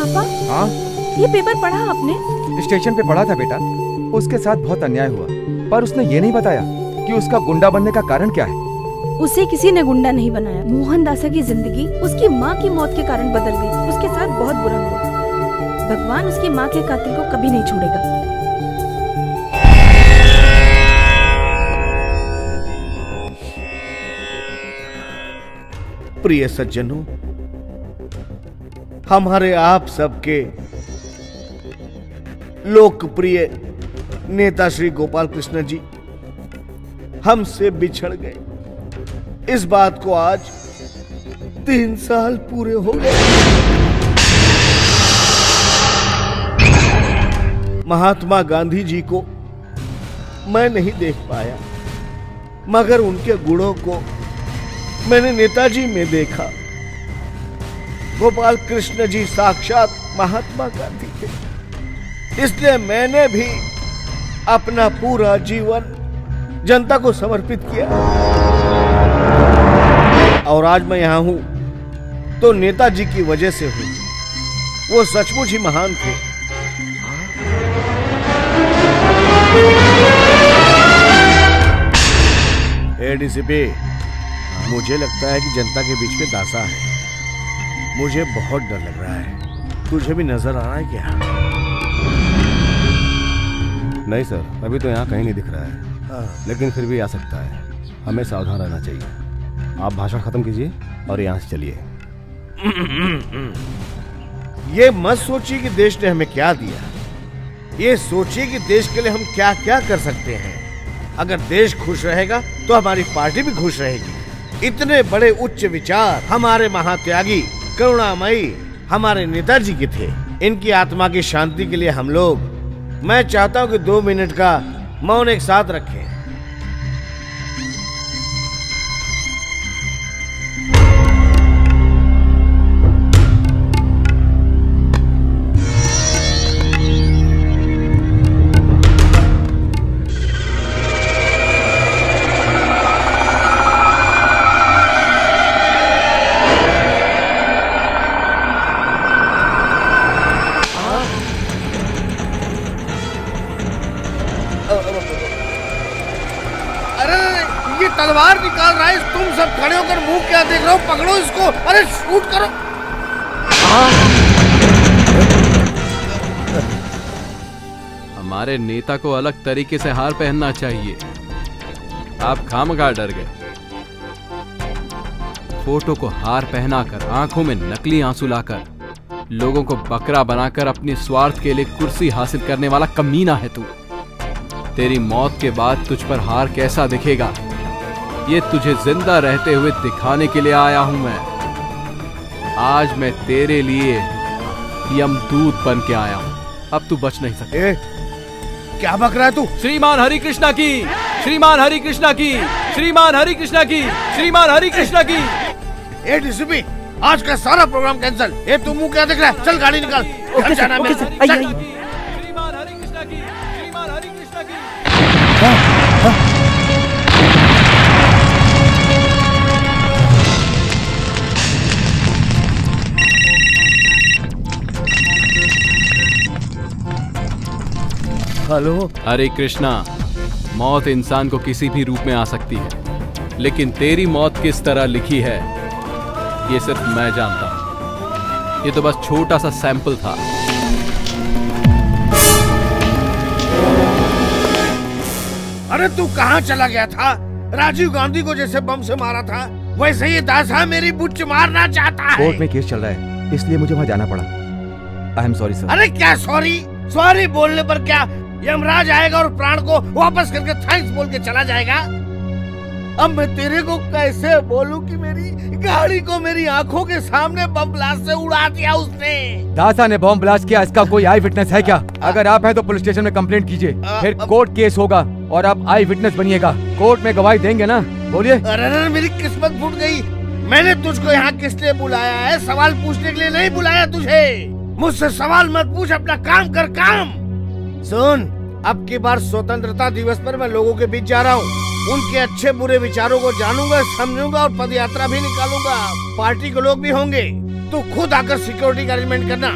पापा? हाँ, ये पेपर पढ़ा आपने? स्टेशन पे पढ़ा था बेटा। उसके साथ बहुत अन्याय हुआ, पर उसने ये नहीं बताया कि उसका गुंडा बनने का कारण क्या है। उसे किसी ने गुंडा नहीं बनाया। मोहन दासा की जिंदगी उसकी माँ की मौत के कारण बदल गई। उसके साथ बहुत बुरा हुआ। भगवान उसकी माँ के कातिल को कभी नहीं छोड़ेगा। प्रिय सज्जनों, हमारे आप सबके लोकप्रिय नेता श्री गोपाल कृष्ण जी हमसे बिछड़ गए। इस बात को आज 3 साल पूरे हो गए। महात्मा गांधी जी को मैं नहीं देख पाया, मगर उनके गुणों को मैंने नेताजी में देखा। गोपाल कृष्ण जी साक्षात महात्मा गांधी थे, इसलिए मैंने भी अपना पूरा जीवन जनता को समर्पित किया। और आज मैं यहां हूं तो नेताजी की वजह से हूं। वो सचमुच ही महान थे। एडीसीपी, मुझे लगता है कि जनता के बीच में दासा है। मुझे बहुत डर लग रहा है। तुझे भी नजर आ रहा है क्या? नहीं सर, अभी तो यहाँ कहीं नहीं दिख रहा है, लेकिन फिर भी आ सकता है। हमें सावधान रहना चाहिए। आप भाषण खत्म कीजिए और यहाँ से चलिए। ये मत सोचिए कि देश ने हमें क्या दिया, ये सोचिए कि देश के लिए हम क्या क्या कर सकते हैं। अगर देश खुश रहेगा तो हमारी पार्टी भी खुश रहेगी। इतने बड़े उच्च विचार हमारे महात्यागी करुणामयी हमारे नेताजी के थे। इनकी आत्मा की शांति के लिए हम लोग, मैं चाहता हूं कि 2 मिनट का मौन एक साथ रखें। तलवार निकाल रहा है। तुम सब खड़े होकर मुंह क्या देख रहे हो? पकड़ो इसको। अरे शूट करो। हमारे नेता को अलग तरीके से हार पहनना चाहिए। आप खामखा डर गए। फोटो को हार पहनाकर, आंखों में नकली आंसू लाकर, लोगों को बकरा बनाकर अपने स्वार्थ के लिए कुर्सी हासिल करने वाला कमीना है तू। तेरी मौत के बाद तुझ पर हार कैसा दिखेगा, ये तुझे जिंदा रहते हुए दिखाने के लिए आया हूं मैं। आज मैं तेरे लिए यमदूत बन के आया हूं। अब तू बच नहीं सकता। क्या बक रहा है तू? श्रीमान हरि कृष्णा की, श्रीमान हरि कृष्णा की, श्रीमान हरि कृष्णा की, श्रीमान हरि कृष्णा की। डीसीपी, आज का सारा प्रोग्राम कैंसिल। तू मुंह क्या देख रहा है? चल गाड़ी निकाल। ओके सर, ओके सर, आइए। श्रीमान हरि कृष्णा की, श्रीमान हरि कृष्णा की। हेलो। हरे कृष्णा, मौत इंसान को किसी भी रूप में आ सकती है, लेकिन तेरी मौत किस तरह लिखी है ये सिर्फ मैं जानता हूं। ये तो बस छोटा सा सैंपल था। अरे तू कहां चला गया था? राजीव गांधी को जैसे बम से मारा था, वैसे ही दासा मेरी बुच्च मारना चाहता है। कोर्ट में केस चल रहा है, इसलिए मुझे वहां जाना पड़ा। I am sorry sir. अरे क्या सॉरी? सॉरी बोलने पर क्या यमराज आएगा और प्राण को वापस करके थैंक्स बोल के चला जाएगा? अब मैं तेरे को कैसे बोलूं कि मेरी गाड़ी को मेरी आंखों के सामने बम ब्लास्ट से उड़ा दिया उसने। दासा ने बम ब्लास्ट किया, इसका कोई आई विटनेस है क्या? अगर आप हैं तो पुलिस स्टेशन में कंप्लेंट कीजिए, फिर कोर्ट केस होगा और आप आई विटनेस बनिएगा। कोर्ट में गवाही देंगे ना? बोलिए। अरे मेरी किस्मत फूट गई। मैंने तुझको यहाँ किस लिए बुलाया है? सवाल पूछने के लिए नहीं बुलाया तुझे। मुझसे सवाल मत पूछ, अपना काम कर। काम सुन, अब की बार स्वतंत्रता दिवस पर मैं लोगों के बीच जा रहा हूँ। उनके अच्छे बुरे विचारों को जानूंगा, समझूंगा और पदयात्रा भी निकालूंगा। पार्टी के लोग भी होंगे। तू खुद आकर सिक्योरिटी का अरेंजमेंट करना।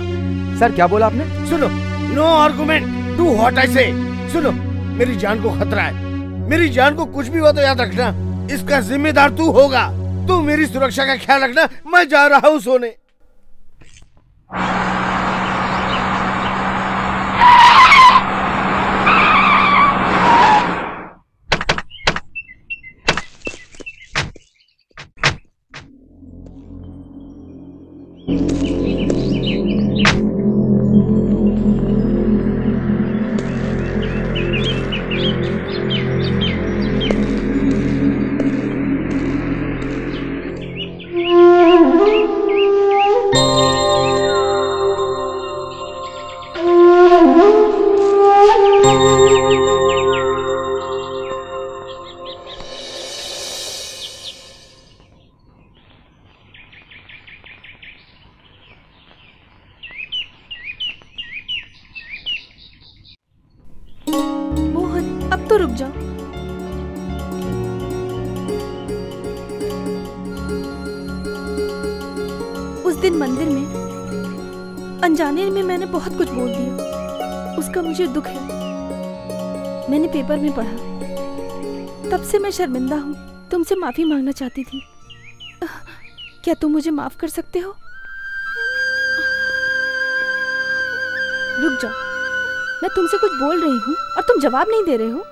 सर क्या बोला आपने? सुनो, no argument, do what I say. सुनो, मेरी जान को खतरा है, मेरी जान को कुछ भी हुआ तो याद रखना इसका जिम्मेदार तू होगा। तू मेरी सुरक्षा का ख्याल रखना, मैं जा रहा हूँ सोने। तो रुक जाओ। उस दिन मंदिर में अनजाने में मैंने बहुत कुछ बोल दिया, उसका मुझे दुख है। मैंने पेपर में पढ़ा, तब से मैं शर्मिंदा हूँ, तुमसे माफी मांगना चाहती थी। क्या तुम मुझे माफ कर सकते हो? रुक जाओ, मैं तुमसे कुछ बोल रही हूँ और तुम जवाब नहीं दे रहे हो।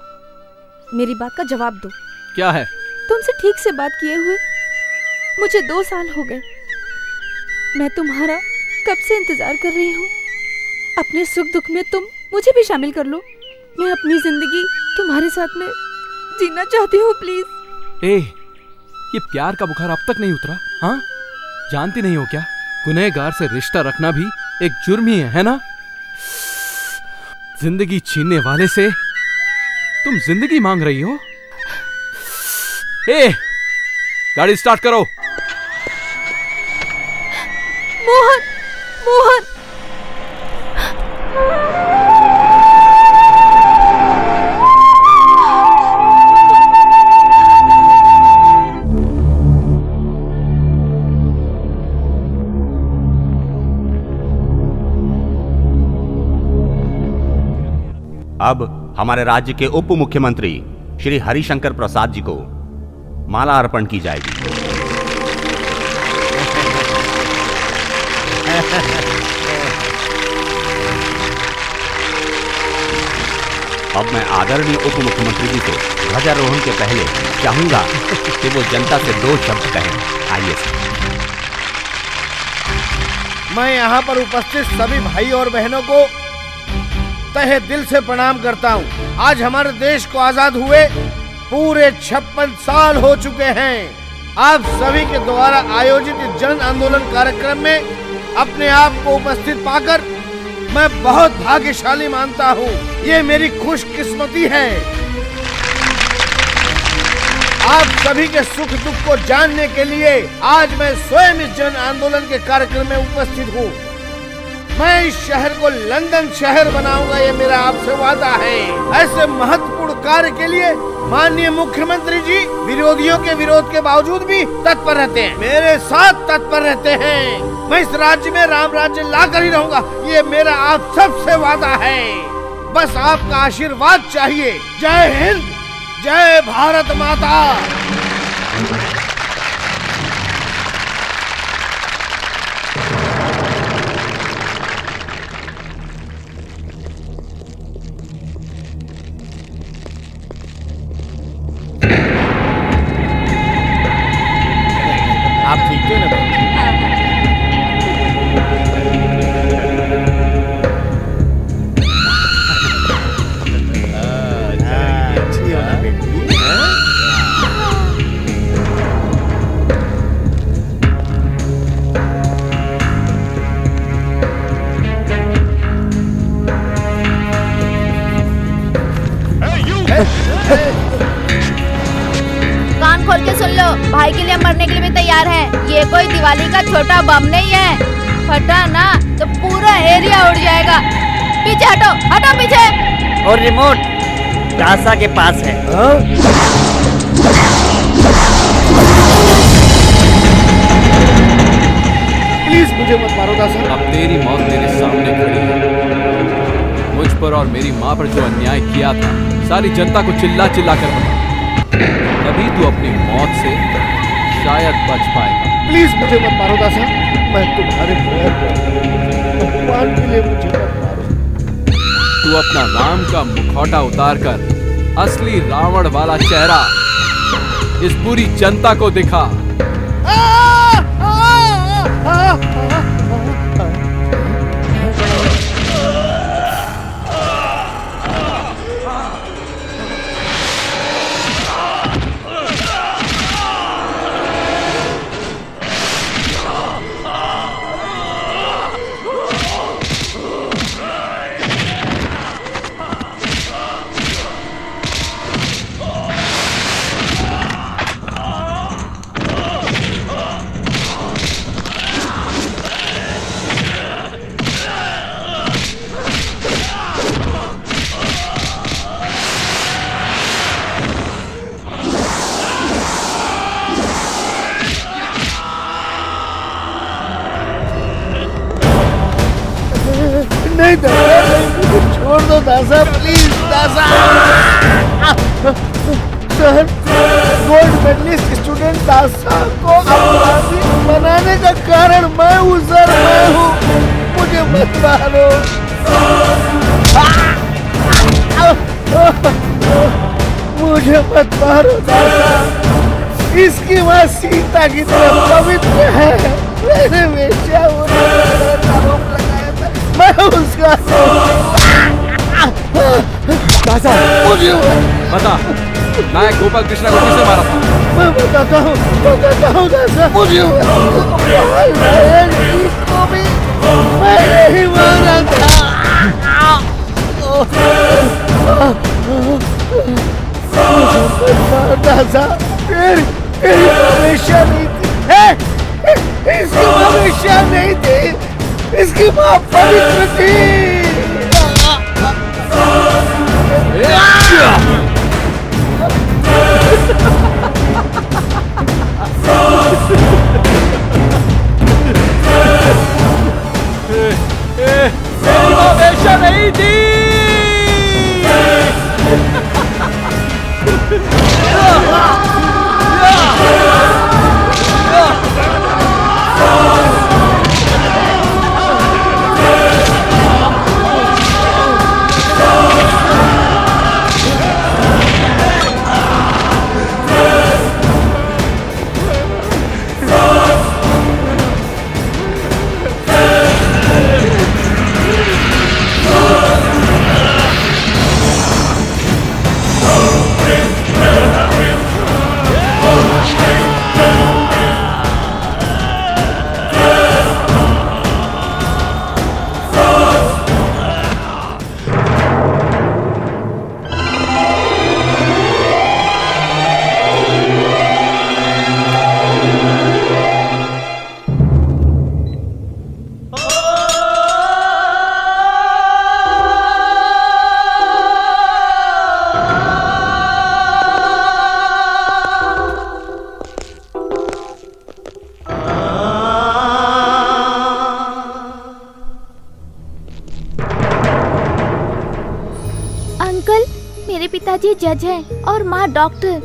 मेरी बात का जवाब दो। क्या है? तुमसे ठीक से बात किए हुए मुझे 2 साल हो गए। मैं तुम्हारा कब से इंतजार कर रही हूँ। अपने सुख दुख में तुम मुझे भी शामिल कर लो। मैं अपनी जिंदगी तुम्हारे साथ में जीना चाहती हूँ, प्लीज। ये प्यार का बुखार अब तक नहीं उतरा? हाँ, जानती नहीं हो क्या, गुनहगार से रिश्ता रखना भी एक जुर्म ही है ना? जिंदगी छीनने वाले से तुम जिंदगी मांग रही हो? गाड़ी स्टार्ट करो। मोहन, मोहन। अब हमारे राज्य के उप मुख्यमंत्री श्री हरिशंकर प्रसाद जी को माला अर्पण की जाएगी। अब मैं आदरणीय उप मुख्यमंत्री जी से ध्वजारोहण के पहले चाहूंगा कि वो जनता से 2 शब्द कहें। आइए सर। मैं यहाँ पर उपस्थित सभी भाई और बहनों को तहे दिल से प्रणाम करता हूँ। आज हमारे देश को आजाद हुए पूरे 56 साल हो चुके हैं। आप सभी के द्वारा आयोजित जन आंदोलन कार्यक्रम में अपने आप को उपस्थित पाकर मैं बहुत भाग्यशाली मानता हूँ। ये मेरी खुशकिस्मती है। आप सभी के सुख दुख को जानने के लिए आज मैं स्वयं इस जन आंदोलन के कार्यक्रम में उपस्थित हूँ। मैं इस शहर को लंदन शहर बनाऊंगा, ये मेरा आपसे वादा है। ऐसे महत्वपूर्ण कार्य के लिए माननीय मुख्यमंत्री जी विरोधियों के विरोध के बावजूद भी तत्पर रहते हैं, मेरे साथ तत्पर रहते हैं। मैं इस राज्य में राम राज्य लाकर ही रहूंगा, ये मेरा आप सबसे वादा है। बस आपका आशीर्वाद चाहिए। जय हिंद, जय भारत माता। आप ठीक थे ना? अच्छी हो ना बेटी? कान खोल के सुन लो, भाई के लिए मरने के लिए भी तैयार है। ये कोई दिवाली का छोटा बम नहीं है, फटा ना तो पूरा एरिया उड़ जाएगा। पीछे हटो, हटो पीछे। और रिमोट रासा के पास है। प्लीज मुझे मत मारो दासा। अब तेरी मौत मेरे सामने खड़ी है। मुझ पर और मेरी माँ पर जो अन्याय किया था सारी जनता को चिल्ला चिल्ला कर बता, तभी तू अपनी मौत से शायद बच पाएगा। प्लीज मुझे मत मारो दासा, मैं तुम्हारे भगवान के लिए मुझे मत मारो। तू अपना राम का मुखौटा उतार कर असली रावण वाला चेहरा इस पूरी जनता को दिखा। नहीं दादा, मुझे छोड़ दो दासा, प्लीज दासा। सर, गोल्ड मेडलिस्ट स्टूडेंट दासा को अपराधी बनाने का कारण मैं हूँ सर, मैं हूँ। मुझे मत मारो। मुझे मत मारो दासा। इसकी माँ सीता की तरह पवित्र है। मैंने वेश्या आरोप लगाया था, मैं उसका। दासा, मुझे बता, नायक गोपाल कृष्णा को किसने मारा था? मैं बताता हूँ दासा। मुझे इसको भी मैंने ही मारा था। दासा, तेरी वेश्या नहीं थी, इसकी माँ वेश्या नहीं थी, इसकी माँ पवित्र थी। मेरी माँ वेश्या नहीं थी। पिताजी जज हैं और माँ डॉक्टर।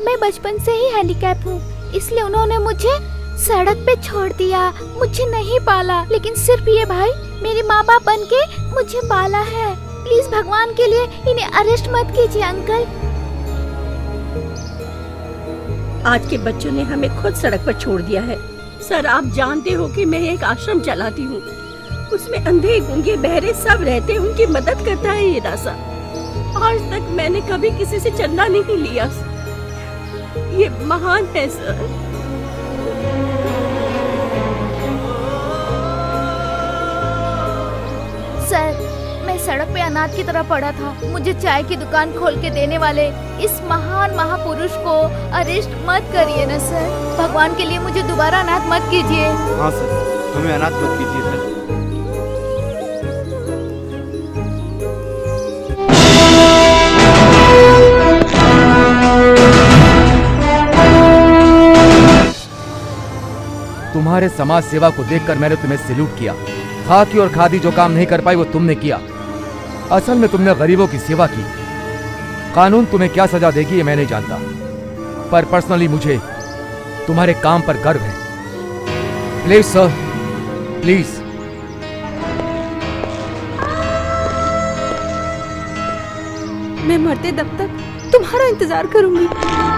मैं बचपन से ही हैंडीकैप हूँ, इसलिए उन्होंने मुझे सड़क पे छोड़ दिया, मुझे नहीं पाला। लेकिन सिर्फ ये भाई मेरे माँ बाप बन के मुझे पाला है। प्लीज भगवान के लिए इन्हें अरेस्ट मत कीजिए अंकल। आज के बच्चों ने हमें खुद सड़क पर छोड़ दिया है। सर, आप जानते हो कि मैं एक आश्रम चलाती हूँ, उसमें अंधे गूंगे बहरे सब रहते हैं, उनकी मदद करता है ये दासा। आज तक मैंने कभी किसी से चंदा नहीं लिया। ये महान है सर। सर, मैं सड़क पे अनाथ की तरह पड़ा था। मुझे चाय की दुकान खोल के देने वाले इस महान महापुरुष को अरेस्ट मत करिए ना सर। भगवान के लिए मुझे दोबारा अनाथ मत कीजिए। हाँ सर, हमें अनाथ मत कीजिए सर। तुम तुम्हारे समाज सेवा को देखकर मैंने तुम्हें सैल्यूट किया। खाकी और खादी जो काम नहीं कर पाई वो तुमने किया। असल में तुमने गरीबों की सेवा की। कानून तुम्हें क्या सजा देगी ये मैं नहीं जानता, पर पर्सनली मुझे तुम्हारे काम पर गर्व है। Please sir, please. मैं मरते दम तक तुम्हारा इंतजार करूंगी।